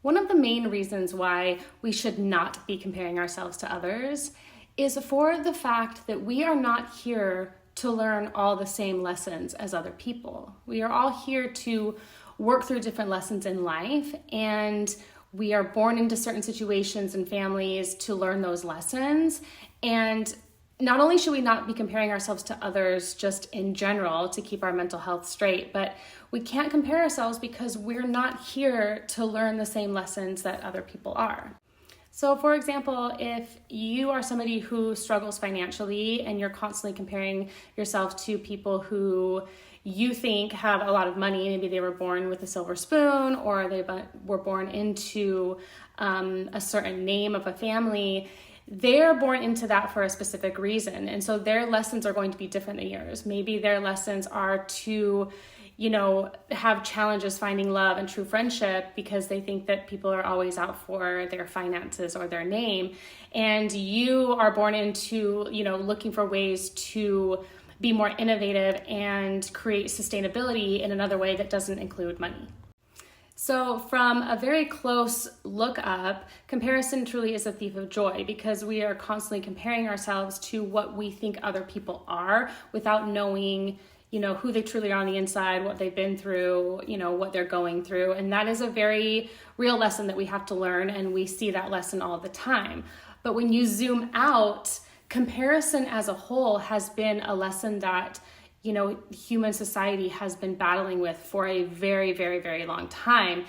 One of the main reasons why we should not be comparing ourselves to others is for the fact that we are not here to learn all the same lessons as other people. We are all here to work through different lessons in life, and we are born into certain situations and families to learn those lessons. And not only should we not be comparing ourselves to others just in general to keep our mental health straight, but we can't compare ourselves because we're not here to learn the same lessons that other people are. So for example, if you are somebody who struggles financially and you're constantly comparing yourself to people who you think have a lot of money, maybe they were born with a silver spoon or they were born into a certain name of a family, they're born into that for a specific reason. And so their lessons are going to be different than yours. Maybe their lessons are to, have challenges finding love and true friendship because they think that people are always out for their finances or their name. And you are born into, looking for ways to be more innovative and create sustainability in another way that doesn't include money. So from a very close look up, comparison truly is a thief of joy because we are constantly comparing ourselves to what we think other people are without knowing, who they truly are on the inside, what they've been through, what they're going through. And that is a very real lesson that we have to learn, and we see that lesson all the time. But when you zoom out, comparison as a whole has been a lesson that human society has been battling with for a very, very, very long time,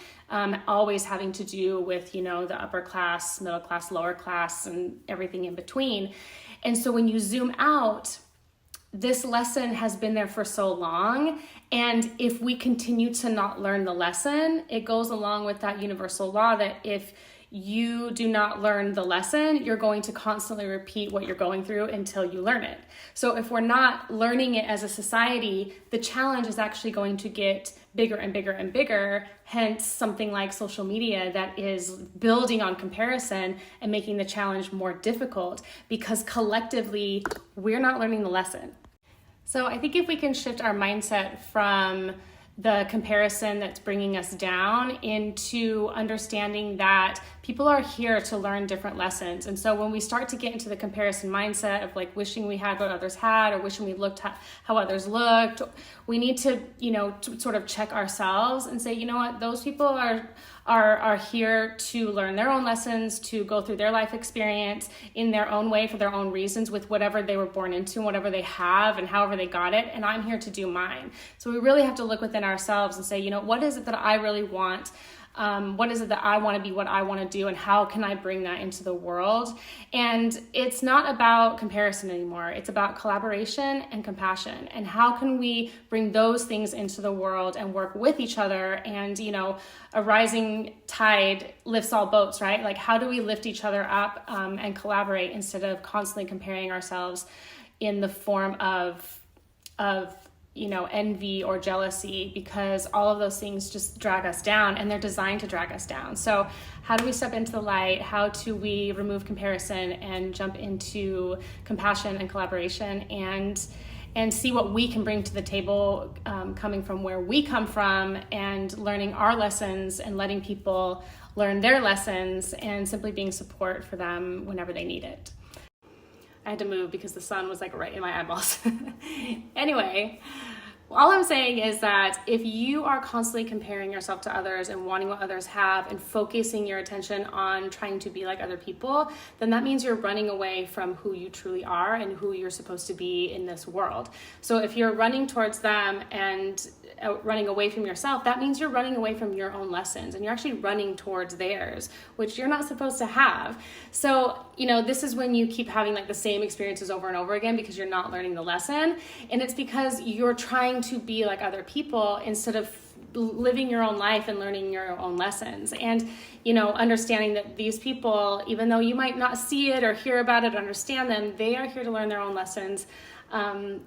always having to do with, the upper class, middle class, lower class, and everything in between. And so when you zoom out, this lesson has been there for so long. And if we continue to not learn the lesson, it goes along with that universal law that if you do not learn the lesson, you're going to constantly repeat what you're going through until you learn it. So if we're not learning it as a society, the challenge is actually going to get bigger and bigger and bigger, hence something like social media that is building on comparison and making the challenge more difficult because collectively we're not learning the lesson. So I think if we can shift our mindset from the comparison that's bringing us down into understanding that people are here to learn different lessons. And so when we start to get into the comparison mindset of like wishing we had what others had or wishing we looked how others looked, we need to, to sort of check ourselves and say, what, those people are here to learn their own lessons, to go through their life experience in their own way for their own reasons with whatever they were born into and whatever they have and however they got it. And I'm here to do mine. So we really have to look within ourselves and say, what is it that I really want? What is it that I want to be, what I want to do, and how can I bring that into the world? And it's not about comparison anymore. It's about collaboration and compassion. And how can we bring those things into the world and work with each other? And, a rising tide lifts all boats, right? Like, how do we lift each other up and collaborate instead of constantly comparing ourselves in the form of envy or jealousy, because all of those things just drag us down and they're designed to drag us down. So how do we step into the light? How do we remove comparison and jump into compassion and collaboration and see what we can bring to the table, coming from where we come from and learning our lessons and letting people learn their lessons and simply being support for them whenever they need it. I had to move because the sun was like right in my eyeballs. Anyway, all I'm saying is that if you are constantly comparing yourself to others and wanting what others have and focusing your attention on trying to be like other people, then that means you're running away from who you truly are and who you're supposed to be in this world. So if you're running towards them and running away from yourself, that means you're running away from your own lessons and you're actually running towards theirs, which you're not supposed to have. So, this is when you keep having like the same experiences over and over again because you're not learning the lesson. And it's because you're trying to be like other people instead of living your own life and learning your own lessons. And, understanding that these people, even though you might not see it or hear about it or understand them, they are here to learn their own lessons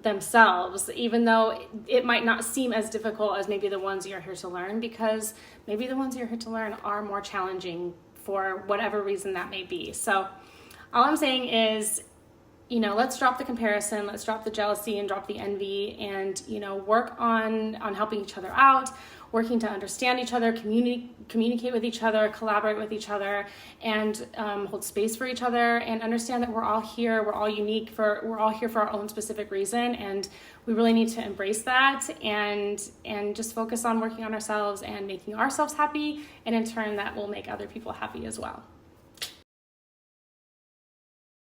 themselves, even though it might not seem as difficult as maybe the ones you're here to learn, because maybe the ones you're here to learn are more challenging for whatever reason that may be. So all I'm saying is, let's drop the comparison, let's drop the jealousy and drop the envy and, work on helping each other out, working to understand each other, communicate with each other, collaborate with each other, and hold space for each other, and understand that we're all here, we're all unique, we're all here for our own specific reason, and we really need to embrace that and just focus on working on ourselves and making ourselves happy, and in turn that will make other people happy as well.